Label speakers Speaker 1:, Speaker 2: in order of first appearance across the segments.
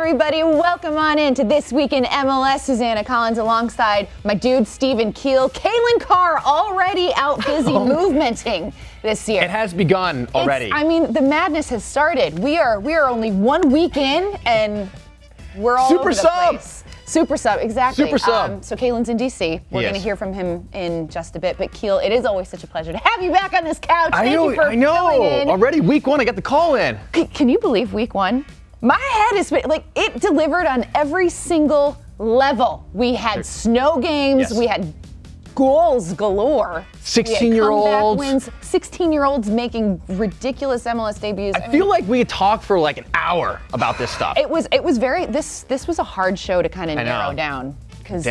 Speaker 1: everybody. Welcome on into This Week in MLS. Susannah Collins alongside my dude, Stephen Keel. Calen already out busy movementing this year.
Speaker 2: It has begun already.
Speaker 1: The madness has started. We are only 1 week in, and we're all over the place. Super sub, exactly.
Speaker 2: Super sub.
Speaker 1: So Calen's in DC. We're going to hear from him in just a bit. But Keel, it is always such a pleasure to have you back on this couch.
Speaker 2: I know. Already week one, I got the call in.
Speaker 1: Can you believe week one? My head is like, it delivered on every single level. We had snow games.
Speaker 2: Yes.
Speaker 1: We had goals galore.
Speaker 2: 16-year-olds.
Speaker 1: Wins. 16-year-olds making ridiculous MLS debuts.
Speaker 2: I feel like we could talk for like an hour about this stuff.
Speaker 1: It was very. This was a hard show to kind of narrow down. Because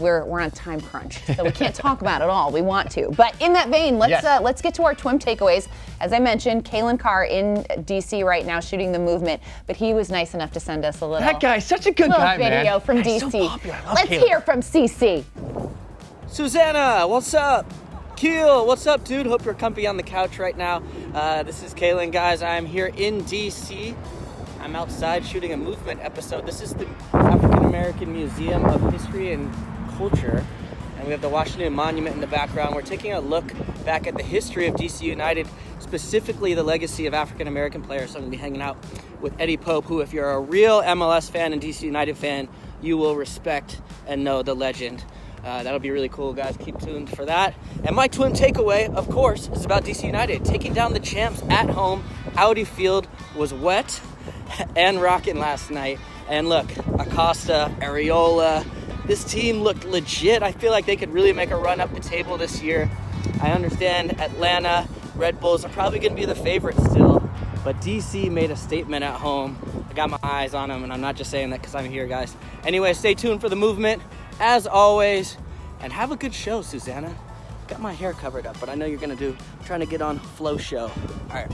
Speaker 1: we're on a time crunch, so we can't talk about it all. We want to, but in that vein, let's get to our TWIM takeaways. As I mentioned, Calen in DC right now shooting the movement, but he was nice enough to send us a little.
Speaker 2: That guy's such a good guy, man.
Speaker 1: Video from DC.
Speaker 2: So popular. I love
Speaker 1: Let's
Speaker 2: Calen.
Speaker 1: hear from CC.
Speaker 3: Susannah, what's up? Keel, what's up, dude? Hope you're comfy on the couch right now. This is Calen, guys. I'm here in DC. I'm outside shooting a movement episode. This is the African American Museum of History and Culture, and we have the Washington Monument in the background. We're taking a look back at the history of DC United, specifically the legacy of African American players. So I'm gonna be hanging out with Eddie Pope, who, if you're a real MLS fan and DC United fan, you will respect and know the legend. That'll be really cool, guys. Keep tuned for that. And my TWIM takeaway, of course, is about DC United taking down the champs at home. Audi Field was wet and rocking last night. And look, Acosta, Areola, this team looked legit. I feel like they could really make a run up the table this year. I understand Atlanta, Red Bulls are probably going to be the favorites still, but DC made a statement at home. I got my eyes on them, and I'm not just saying that because I'm here, guys. Anyway, stay tuned for the movement, as always, and have a good show, Susannah. Got my hair covered up, but I know you're going to trying to get on Flow Show. All right,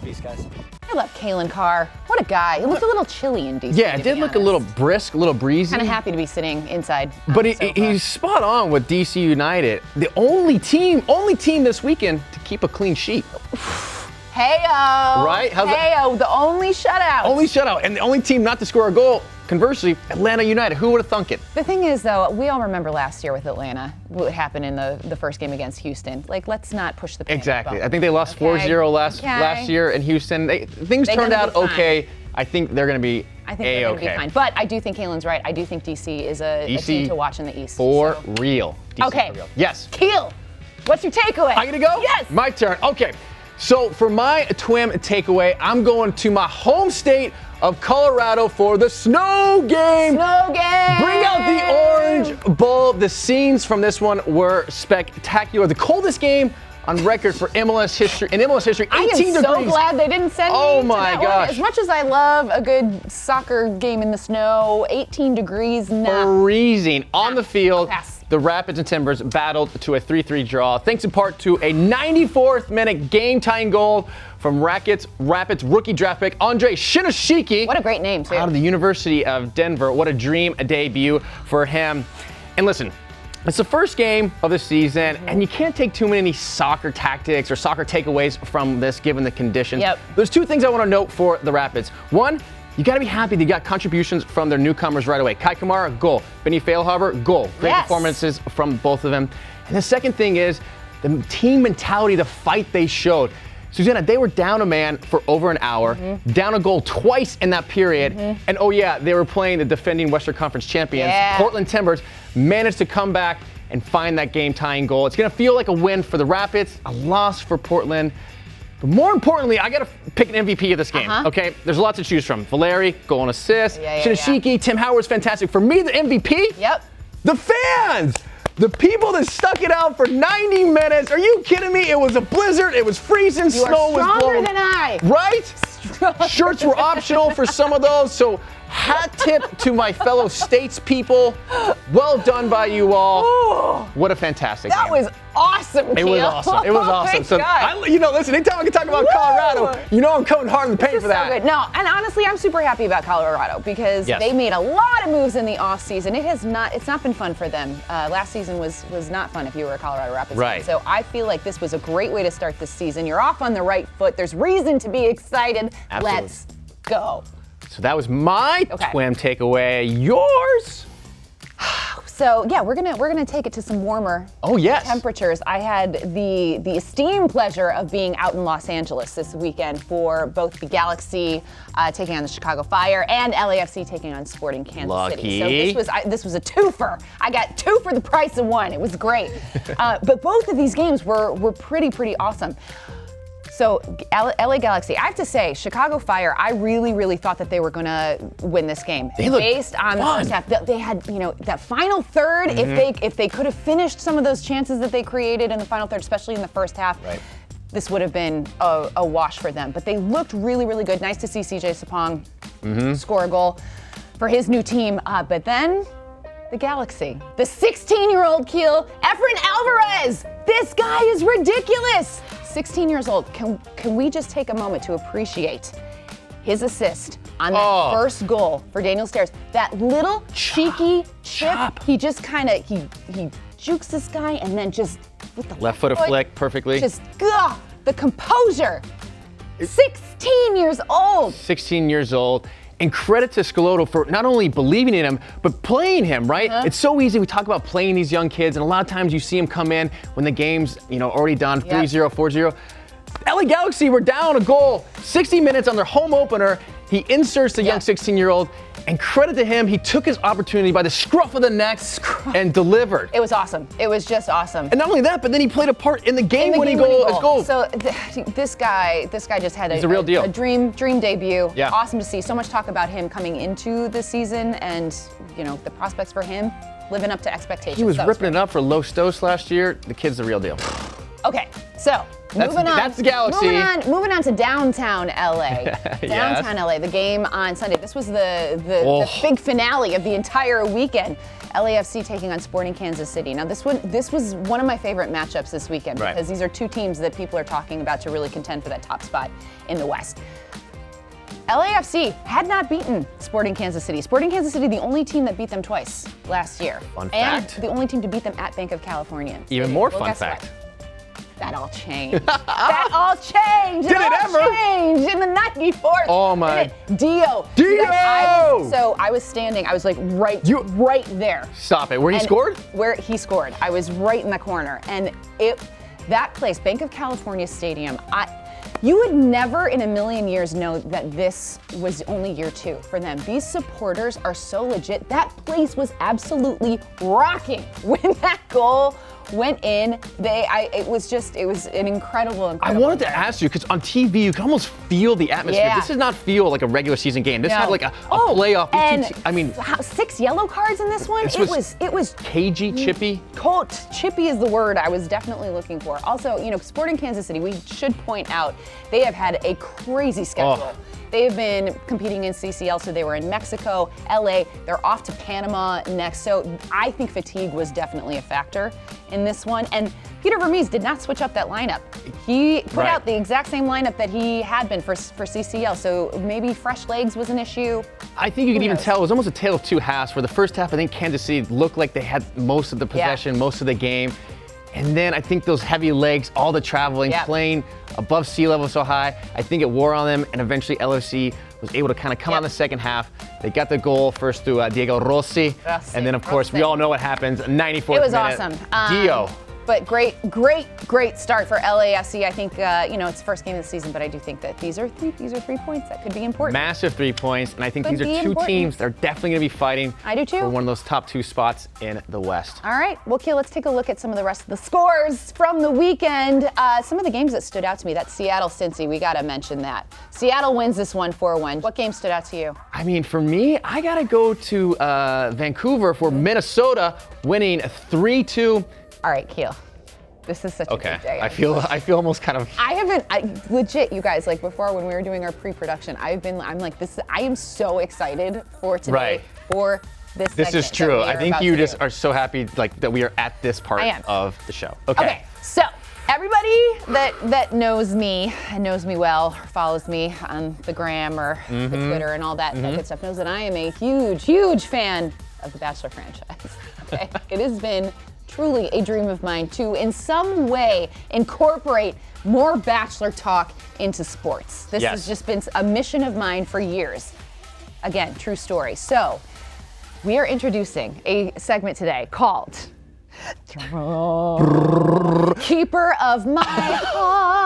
Speaker 3: peace, guys.
Speaker 1: I love Calen Carr. What a guy. He looked a little chilly in DC.
Speaker 2: Yeah, it did look a little brisk, a little breezy.
Speaker 1: Kind of happy to be sitting inside.
Speaker 2: But he's spot on with DC United. The only team this weekend to keep a clean sheet.
Speaker 1: Hey-o.
Speaker 2: Right?
Speaker 1: Hey-o, the only shutout.
Speaker 2: Only shutout, and the only team not to score a goal. Conversely, Atlanta United. Who would have thunk it?
Speaker 1: The thing is, though, we all remember last year with Atlanta, what happened in the first game against Houston. Like, let's not push the panic
Speaker 2: Exactly.
Speaker 1: button.
Speaker 2: I think they lost 4-0 last year in Houston. Things turned out okay. I think they're going to be
Speaker 1: they're going to be fine. But I do think Calen's right. I do think DC is a team to watch in the East.
Speaker 2: For real. DC
Speaker 1: okay.
Speaker 2: For real. Yes.
Speaker 1: Keel, what's your takeaway?
Speaker 2: I get to go?
Speaker 1: Yes.
Speaker 2: My turn. Okay. So for my TWIM takeaway, I'm going to my home state of Colorado for the snow game.
Speaker 1: Snow game.
Speaker 2: Bring out the Orange Bowl. The scenes from this one were spectacular. The coldest game on record for MLS history. In MLS history, 18 degrees.
Speaker 1: I am so glad they didn't send me to that one. As much as I love a good soccer game in the snow, 18 degrees now.
Speaker 2: Freezing on the field.
Speaker 1: Pass.
Speaker 2: The Rapids and Timbers battled to a 3-3 draw, thanks in part to a 94th minute game-tying goal from Rapids rookie draft pick Andre Shinyashiki.
Speaker 1: What a great name, too.
Speaker 2: Out of the University of Denver. What a dream debut for him. And listen, it's the first game of the season, and you can't take too many soccer tactics or soccer takeaways from this given the conditions.
Speaker 1: Yep.
Speaker 2: There's two things I want to note for the Rapids. One, you got to be happy they got contributions from their newcomers right away. Kai Kamara, goal. Benny Feilhaber, goal. Great performances from both of them. And the second thing is the team mentality, the fight they showed. Susannah, they were down a man for over an hour, down a goal twice in that period, and they were playing the defending Western Conference champions. Portland Timbers managed to come back and find that game-tying goal. It's going to feel like a win for the Rapids, a loss for Portland. But more importantly, I got to pick an MVP of this game, okay? There's lots to choose from. Valeri, goal and assist. Shinyashiki, Tim Howard's fantastic. For me, the MVP, the fans! The people that stuck it out for 90 minutes. Are you kidding me? It was a blizzard. It was freezing. Snow was blowing.
Speaker 1: Stronger than I.
Speaker 2: Right? Shirts were optional for some of those. So hat tip to my fellow statespeople. Well done by you all.
Speaker 1: Ooh.
Speaker 2: What a fantastic
Speaker 1: That
Speaker 2: game.
Speaker 1: was awesome,
Speaker 2: It was awesome. It was awesome. So, listen, anytime I can talk about Colorado, I'm coming hard in the paint for that.
Speaker 1: So good. No, and honestly, I'm super happy about Colorado because they made a lot of moves in the offseason. It's not been fun for them. Last season was not fun if you were a Colorado Rapids fan. So I feel like this was a great way to start this season. You're off on the right foot. There's reason to be excited.
Speaker 2: Absolutely.
Speaker 1: Let's go.
Speaker 2: So that was my TWIM takeaway. Yours?
Speaker 1: So yeah, we're gonna take it to some warmer temperatures. I had the esteemed pleasure of being out in Los Angeles this weekend for both the Galaxy taking on the Chicago Fire and LAFC taking on Sporting Kansas City. So this was a twofer. I got two for the price of one. It was great. But both of these games were pretty awesome. So LA Galaxy, I have to say, Chicago Fire, I really thought that they were going to win this game. Based on the first half. They had, that final third, if they could have finished some of those chances that they created in the final third, especially in the first half, this would have been a wash for them. But they looked really good. Nice to see CJ Sapong score a goal for his new team. But then the Galaxy, the 16-year-old Keel, Efrain Alvarez. This guy is ridiculous. 16 years old. Can we just take a moment to appreciate his assist on that first goal for Daniel Steres? That little cheeky chip. He just kind of he jukes this guy and then just with the
Speaker 2: left foot flick perfectly.
Speaker 1: Just the composure. 16 years old.
Speaker 2: 16 years old. And credit to Schelotto for not only believing in him, but playing him, right? It's so easy. We talk about playing these young kids, and a lot of times you see him come in when the game's already done, 3-0, 4-0. LA Galaxy were down a goal, 60 minutes on their home opener. He inserts the young 16-year-old, and credit to him, he took his opportunity by the scruff of the neck and delivered.
Speaker 1: It was awesome. It was just awesome.
Speaker 2: And not only that, but then he played a part in the game-winning goal.
Speaker 1: So this guy just had
Speaker 2: a real deal.
Speaker 1: A dream debut. Yeah. Awesome to see. So much talk about him coming into the season, and the prospects for him living up to expectations.
Speaker 2: He was ripping it up for Los Stos last year. The kid's the real deal.
Speaker 1: Okay, so moving on.
Speaker 2: That's the Galaxy.
Speaker 1: Moving on to downtown LA. Downtown LA, the game on Sunday. This was the big finale of the entire weekend. LAFC taking on Sporting Kansas City. Now this was one of my favorite matchups this weekend because these are two teams that people are talking about to really contend for that top spot in the West. LAFC had not beaten Sporting Kansas City. Sporting Kansas City, the only team that beat them twice last year.
Speaker 2: Fun fact.
Speaker 1: And the only team to beat them at Bank of California.
Speaker 2: Even more fun fact.
Speaker 1: That all changed. That all changed.
Speaker 2: Did it ever?
Speaker 1: Changed in the 94th.
Speaker 2: Oh my.
Speaker 1: Dio. So I was standing. I was like right there.
Speaker 2: Stop it. Where he scored?
Speaker 1: Where he scored. I was right in the corner, and that place, Bank of California Stadium. You would never in a million years know that this was only year 2 for them. These supporters are so legit. That place was absolutely rocking when that goal went in. It was an incredible.
Speaker 2: I wanted to ask you, because on TV you can almost feel the atmosphere. This does not feel like a regular season game. This had like a playoff.
Speaker 1: And 6 yellow cards in this one. It was
Speaker 2: cagey, chippy.
Speaker 1: Chippy is the word I was definitely looking for. Also, Sporting Kansas City, we should point out, they have had a crazy schedule. They've been competing in CCL, so they were in Mexico, LA. They're off to Panama next. So I think fatigue was definitely a factor in this one. And Peter Vermees did not switch up that lineup. He put out the exact same lineup that he had been for CCL. So maybe fresh legs was an issue.
Speaker 2: I think you could even tell it was almost a tale of two halves. Where the first half, I think Kansas City looked like they had most of the possession, most of the game. And then I think those heavy legs, all the traveling, playing above sea level so high, I think it wore on them, and eventually LAFC was able to kind of come out in the second half. They got the goal first through Diego Rossi, and then of course we all know what happens, 94th minute.
Speaker 1: It was awesome.
Speaker 2: Dio.
Speaker 1: But great start for LAFC. I think it's the first game of the season, but I do think that these are 3 points that could be important.
Speaker 2: Massive 3 points, and I think these are two teams that are definitely going to be fighting.
Speaker 1: I do too.
Speaker 2: For one of those top 2 spots in the West.
Speaker 1: All right, well, Keel, let's take a look at some of the rest of the scores from the weekend. Some of the games that stood out to me. That Seattle-Cincy, we got to mention that. Seattle wins this one 4-1. What game stood out to you?
Speaker 2: I mean, for me, I got to go to Vancouver for Minnesota winning 3-2.
Speaker 1: All right, Keel. This is such a good day.
Speaker 2: I feel almost kind of.
Speaker 1: Legit, you guys, like before when we were doing our pre-production, I'm like this. I am so excited for today. For this.
Speaker 2: This is true. I think you just are so happy like that we are at this part of the show.
Speaker 1: Okay. So everybody that knows me and knows me well, or follows me on the gram or the Twitter and all that good stuff, knows that I am a huge fan of the Bachelor franchise. Okay, it has been truly a dream of mine to, in some way, incorporate more Bachelor talk into sports. This has just been a mission of mine for years. Again, true story. So we are introducing a segment today called Keeper of My Heart.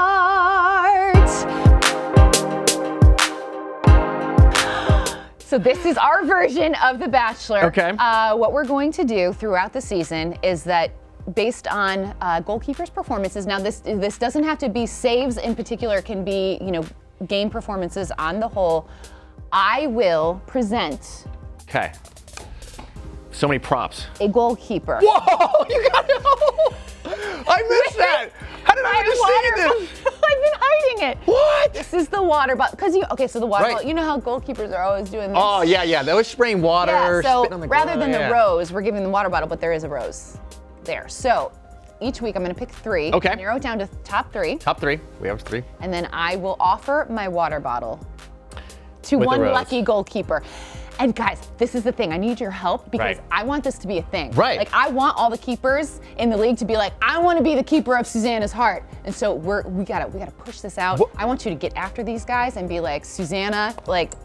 Speaker 1: So this is our version of The Bachelor.
Speaker 2: Okay.
Speaker 1: What we're going to do throughout the season is that based on goalkeepers' performances, now this doesn't have to be saves in particular, it can be, game performances on the whole. I will present
Speaker 2: Okay. So many props.
Speaker 1: a goalkeeper.
Speaker 2: Whoa! You got it! I missed that! How did I understand this?
Speaker 1: I've been hiding it.
Speaker 2: What?
Speaker 1: This is the water bottle. So the water
Speaker 2: Right.
Speaker 1: bottle, you know how goalkeepers are always doing this?
Speaker 2: Oh, yeah. They always spraying water,
Speaker 1: Yeah, so
Speaker 2: spitting on the
Speaker 1: rather
Speaker 2: ground.
Speaker 1: than
Speaker 2: Yeah.
Speaker 1: the rose, we're giving the water bottle, but there is a rose there. So each week I'm going to pick 3,
Speaker 2: Okay.
Speaker 1: narrow it down to top 3,
Speaker 2: Top 3. We have 3.
Speaker 1: and then I will offer my water bottle to
Speaker 2: With a
Speaker 1: one
Speaker 2: rose.
Speaker 1: lucky goalkeeper. And guys, this is the thing. I need your help because
Speaker 2: Right.
Speaker 1: I want this to be a thing.
Speaker 2: Right.
Speaker 1: Like I want all the keepers in the league to be like, I want to be the keeper of Susannah's heart. And so we gotta push this out.
Speaker 2: What?
Speaker 1: I want you to get after these guys and be like, Susannah,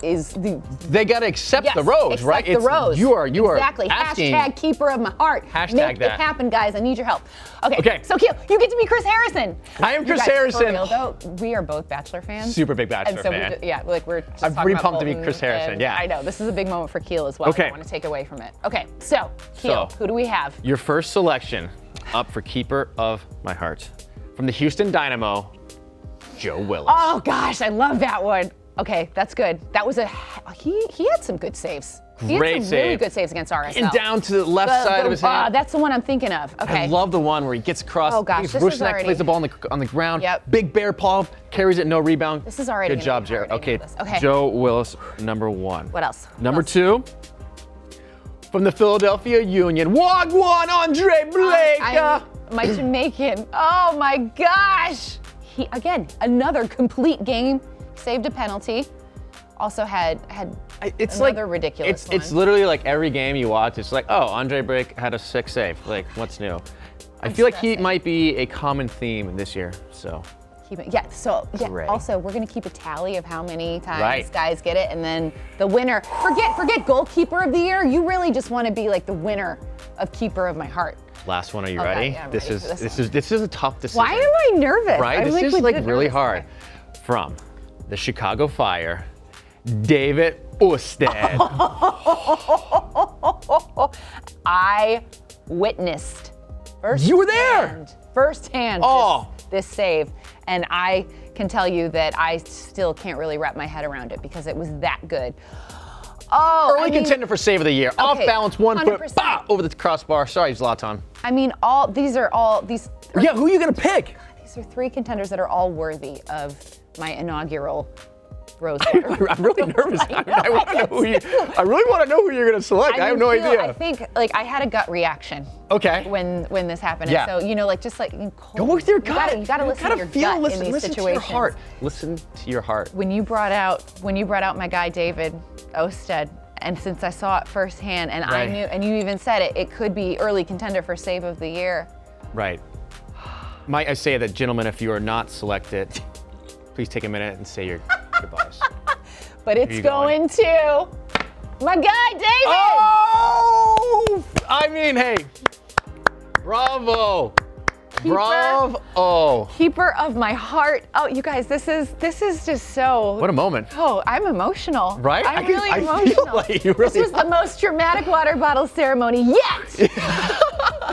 Speaker 1: is the
Speaker 2: They gotta accept
Speaker 1: yes,
Speaker 2: the rose,
Speaker 1: accept
Speaker 2: right?
Speaker 1: the rose.
Speaker 2: You are
Speaker 1: exactly.
Speaker 2: asking.
Speaker 1: Hashtag keeper of my heart.
Speaker 2: Hashtag
Speaker 1: Make
Speaker 2: that.
Speaker 1: it happen, guys. I need your help. Okay.
Speaker 2: Okay.
Speaker 1: So Keel, you get to be Chris Harrison.
Speaker 2: I am
Speaker 1: You
Speaker 2: Chris
Speaker 1: guys,
Speaker 2: Harrison.
Speaker 1: For real, though, we are both Bachelor fans.
Speaker 2: Super big Bachelor
Speaker 1: and so
Speaker 2: fan.
Speaker 1: we're just
Speaker 2: I'm
Speaker 1: talking
Speaker 2: pretty
Speaker 1: about
Speaker 2: pumped to be
Speaker 1: Bolton,
Speaker 2: Chris Harrison,
Speaker 1: and
Speaker 2: yeah.
Speaker 1: I know. This is a big moment for Keel as well.
Speaker 2: Okay.
Speaker 1: I don't want to take away from it. Okay. So, Keel,
Speaker 2: So-
Speaker 1: who do we have?
Speaker 2: Your first selection up for Keeper of My Heart. From the Houston Dynamo, Joe Willis.
Speaker 1: Oh gosh, I love that one. Okay, that's good. That was he had some good saves. He
Speaker 2: Great
Speaker 1: had some really
Speaker 2: save.
Speaker 1: good saves against RSL.
Speaker 2: And down to the left side of his hand.
Speaker 1: That's the one I'm thinking of. Okay.
Speaker 2: I love the one where he gets across.
Speaker 1: Oh, gosh,
Speaker 2: I think
Speaker 1: this
Speaker 2: it's
Speaker 1: is
Speaker 2: Rusnak
Speaker 1: already-
Speaker 2: plays the ball on the ground.
Speaker 1: Yep.
Speaker 2: Big bear paw, carries it, no rebound.
Speaker 1: This is already
Speaker 2: Good
Speaker 1: gonna
Speaker 2: job,
Speaker 1: be
Speaker 2: Jared.
Speaker 1: hard. I
Speaker 2: Okay.
Speaker 1: know this. Okay.
Speaker 2: Joe Willis, number 1.
Speaker 1: What else?
Speaker 2: Number
Speaker 1: What else?
Speaker 2: 2, from the Philadelphia Union, Wagwan Andre Blake.
Speaker 1: My Jamaican. Oh my gosh. He again, another complete game. Saved a penalty. Also had
Speaker 2: It's
Speaker 1: another ridiculous one.
Speaker 2: It's literally like every game you watch, it's like, oh, Andre Blake had a 6 save. Like, what's new? I feel like he
Speaker 1: stressing.
Speaker 2: might be a common theme this year. So Great.
Speaker 1: Also, we're gonna keep a tally of how many times
Speaker 2: Right.
Speaker 1: guys get it, and then the winner. Forget goalkeeper of the year. You really just want to be like the winner of keeper of my heart.
Speaker 2: last one, are you
Speaker 1: Okay,
Speaker 2: ready?
Speaker 1: yeah, I'm
Speaker 2: this
Speaker 1: ready
Speaker 2: is
Speaker 1: for this
Speaker 2: this is a tough decision.
Speaker 1: Why am I nervous?
Speaker 2: Right?
Speaker 1: I'm
Speaker 2: This is like
Speaker 1: legit
Speaker 2: really
Speaker 1: nervous.
Speaker 2: hard. From the Chicago Fire, David Beckham.
Speaker 1: I witnessed
Speaker 2: You were there!
Speaker 1: firsthand
Speaker 2: Oh.
Speaker 1: this save, and I can tell you that I still can't really wrap my head around it because it was that good. Oh,
Speaker 2: Early contender for save of the year. Off
Speaker 1: okay,
Speaker 2: balance, 1 foot,
Speaker 1: 100%.
Speaker 2: bah, over the crossbar. Sorry, Zlatan.
Speaker 1: I mean, these are
Speaker 2: Yeah, who are you gonna pick?
Speaker 1: these are 3 contenders that are all worthy of my inaugural Rose Water.
Speaker 2: I'm really nervous. I want to know who you. I really want to know who you're gonna select. I have no
Speaker 1: Keel,
Speaker 2: idea.
Speaker 1: I think I had a gut reaction.
Speaker 2: Okay.
Speaker 1: When this happened,
Speaker 2: Yeah.
Speaker 1: and so just like
Speaker 2: Go with your gut.
Speaker 1: You gotta listen to your gut in these
Speaker 2: listen
Speaker 1: situations.
Speaker 2: to your heart. Listen to your heart.
Speaker 1: When you brought out my guy David Osted, and since I saw it firsthand, and I
Speaker 2: Right.
Speaker 1: knew, and you even said it could be early contender for save of the year.
Speaker 2: Right. Might I say that, gentlemen, if you are not selected, please take a minute and say your goodbyes.
Speaker 1: But it's
Speaker 2: you going?
Speaker 1: going to my guy David.
Speaker 2: Oh! I mean, hey, bravo. Bravo.
Speaker 1: Keeper of my heart. Oh, you guys, this is just so.
Speaker 2: What a moment.
Speaker 1: Oh, I'm emotional.
Speaker 2: Right?
Speaker 1: I'm
Speaker 2: I
Speaker 1: really
Speaker 2: feel
Speaker 1: emotional.
Speaker 2: like you really
Speaker 1: This was the most dramatic water bottle ceremony yet.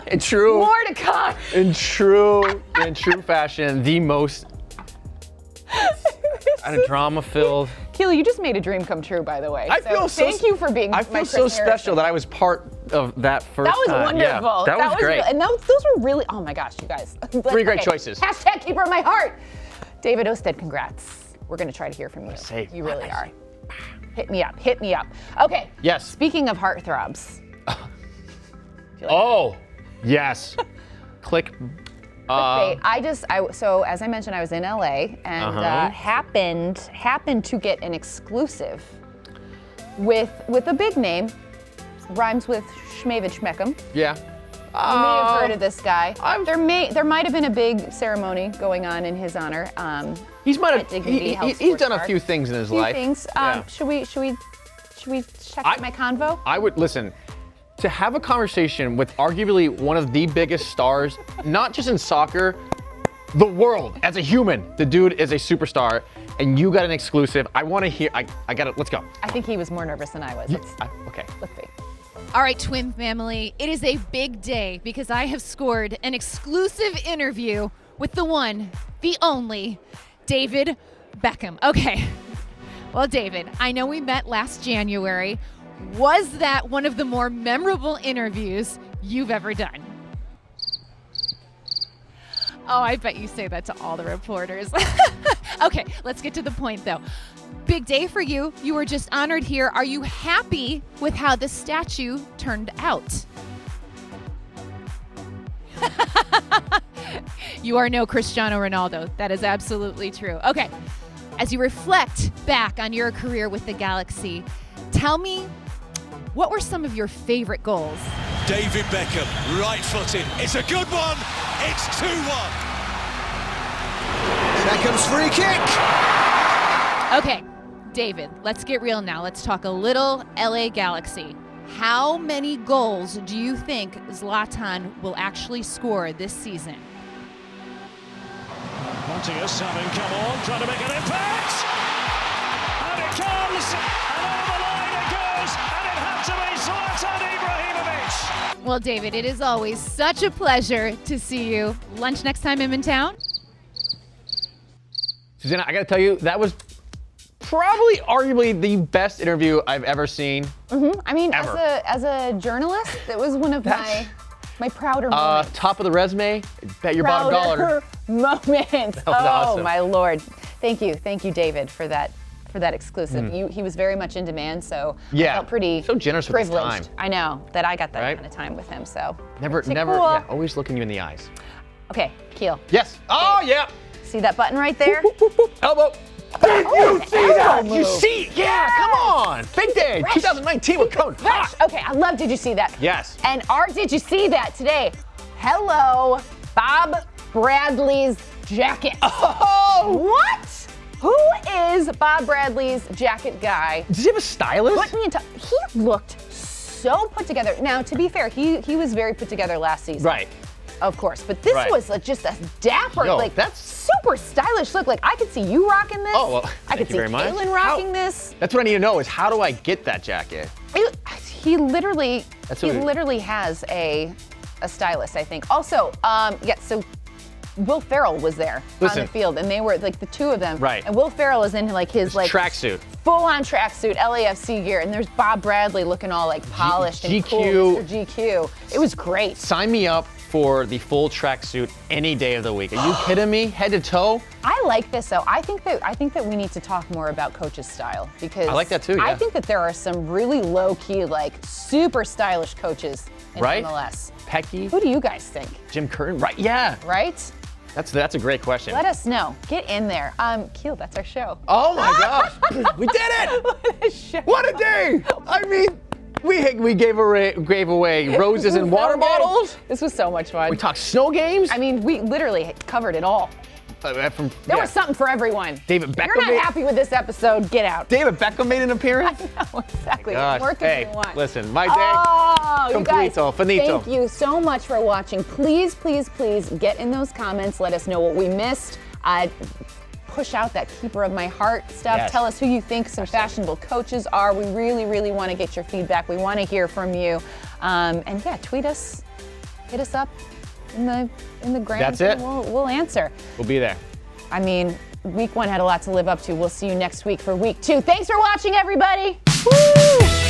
Speaker 2: In true,
Speaker 1: More to come.
Speaker 2: in true fashion, the most drama-filled.
Speaker 1: Keel, you just made a dream come true, by the way.
Speaker 2: I feel so.
Speaker 1: Thank you for being.
Speaker 2: I
Speaker 1: my
Speaker 2: feel
Speaker 1: Chris
Speaker 2: so
Speaker 1: Harrison.
Speaker 2: special that I was part of that first.
Speaker 1: That was
Speaker 2: time.
Speaker 1: wonderful.
Speaker 2: Yeah, that was great.
Speaker 1: And those were really. Oh my gosh, you guys.
Speaker 2: 3 great choices.
Speaker 1: Hashtag keeper of my heart. David Osted, congrats. We're gonna try to hear from you.
Speaker 2: save.
Speaker 1: You really are. Hit me up. Hit me up. Okay.
Speaker 2: Yes.
Speaker 1: Speaking of heartthrobs.
Speaker 2: Oh, yes. Click.
Speaker 1: So as I mentioned, I was in LA and happened to get an exclusive with a big name, rhymes with Schmavid Schmeckham.
Speaker 2: Yeah.
Speaker 1: You may have heard of this guy. There might have been a big ceremony going on in his honor.
Speaker 2: He's
Speaker 1: at Dignity Health
Speaker 2: he's
Speaker 1: Sports
Speaker 2: done a
Speaker 1: Park.
Speaker 2: few things in his
Speaker 1: Few
Speaker 2: life.
Speaker 1: things.
Speaker 2: Yeah.
Speaker 1: Should we Should we check out my convo?
Speaker 2: I would listen. To have a conversation with arguably one of the biggest stars, not just in soccer, the world, as a human. The dude is a superstar, and you got an exclusive. I want to hear, I got it, let's go.
Speaker 1: I think he was more nervous than I was.
Speaker 2: Okay.
Speaker 1: Let's see.
Speaker 4: All right, TWIM family, it is a big day because I have scored an exclusive interview with the one, the only, David Beckham. Okay, well, David, I know we met last January. Was that one of the more memorable interviews you've ever done? Oh, I bet you say that to all the reporters. Okay, let's get to the point though. Big day for you. You were just honored here. Are you happy with how the statue turned out? You are no Cristiano Ronaldo. That is absolutely true. Okay, as you reflect back on your career with the Galaxy, tell me, what were some of your favorite goals?
Speaker 5: David Beckham, right-footed. It's a good one. It's 2-1. Beckham's free kick.
Speaker 4: Okay, David, let's get real now. Let's talk a little LA Galaxy. How many goals do you think Zlatan will actually score this season?
Speaker 5: Wanting us, having come on, trying to make an impact. And it comes, and over the line it goes, and it had to be Zlatan Ibrahimovic.
Speaker 4: Well, David, it is always such a pleasure to see you. Lunch next time I'm in town?
Speaker 2: Susannah, I got to tell you, that was probably arguably the best interview I've ever seen.
Speaker 1: I mean,
Speaker 2: ever.
Speaker 1: as a journalist, it was one of my prouder moments.
Speaker 2: Top of the resume, bet your bottom dollar.
Speaker 1: Moments.
Speaker 2: was awesome.
Speaker 1: My Lord. Thank you, David, for that exclusive. He was very much in demand, so I felt pretty
Speaker 2: so generous with his
Speaker 1: privileged.
Speaker 2: time.
Speaker 1: I know that I got that kind of time with him. So
Speaker 2: never,
Speaker 1: cool.
Speaker 2: yeah, always looking you in the eyes.
Speaker 1: Okay, Keel.
Speaker 2: Yes. Oh yeah.
Speaker 1: See that button right there?
Speaker 2: Elbow. Did you see that?
Speaker 1: elbow
Speaker 2: You
Speaker 1: move.
Speaker 2: see? Yeah, come on. Big day. 2019 with Calen.
Speaker 1: Fresh. Okay, I love Did You See That?
Speaker 2: Yes.
Speaker 1: And our Did You See That today? Hello, Bob Bradley's jacket.
Speaker 2: Oh!
Speaker 1: What? Who is Bob Bradley's jacket guy?
Speaker 2: Does he have a stylist?
Speaker 1: Put me into. He looked so put together. Now, to be fair, he was very put together last season.
Speaker 2: Right.
Speaker 1: Of course, but this was just a dapper,
Speaker 2: that's
Speaker 1: super stylish look. Like I could see you rocking this.
Speaker 2: Oh, well,
Speaker 1: I could
Speaker 2: thank you very much.
Speaker 1: Calen rocking this.
Speaker 2: That's what I need to know is how do I get that jacket?
Speaker 1: He literally
Speaker 2: literally
Speaker 1: has a stylist, I think. Also, so Will Ferrell was there on the field, and they were like the two of them.
Speaker 2: Right.
Speaker 1: And Will Ferrell is in like his
Speaker 2: tracksuit,
Speaker 1: full-on tracksuit, LAFC gear, and there's Bob Bradley looking all like polished and cool, Mr. GQ. It was great.
Speaker 2: Sign me up for the full tracksuit any day of the week. Are you kidding me? Head to toe?
Speaker 1: I like this though. I think that we need to talk more about coach's style because
Speaker 2: I like that too. Yeah.
Speaker 1: I think that there are some really low-key, like super stylish coaches in MLS.
Speaker 2: Pecky.
Speaker 1: Who do you guys think?
Speaker 2: Jim Curtin. Right. Yeah.
Speaker 1: Right?
Speaker 2: That's a great question.
Speaker 1: Let us know. Get in there. Keel, that's our show.
Speaker 2: Oh my gosh. We did it.
Speaker 1: What a show.
Speaker 2: What a day. I mean, we gave away roses and water bottles.
Speaker 1: This was so much fun.
Speaker 2: We talked snow games.
Speaker 1: I mean, we literally covered it all. There was something for everyone.
Speaker 2: David Beckham.
Speaker 1: If you're not happy with this episode, get out.
Speaker 2: David Beckham made an appearance.
Speaker 1: I know, exactly.
Speaker 2: Gosh.
Speaker 1: Work if you want.
Speaker 2: Listen, my day. Completo, finito.
Speaker 1: Thank you so much for watching. Please, please, please get in those comments. Let us know what we missed. Push out that keeper of my heart stuff.
Speaker 2: Yes.
Speaker 1: Tell us who you think some fashionable coaches are. We really, really want to get your feedback. We want to hear from you. And yeah, tweet us, hit us up in the gram.
Speaker 2: That's it.
Speaker 1: We'll answer.
Speaker 2: We'll be there.
Speaker 1: I mean, week 1 had a lot to live up to. We'll see you next week for week 2. Thanks for watching, everybody. Woo!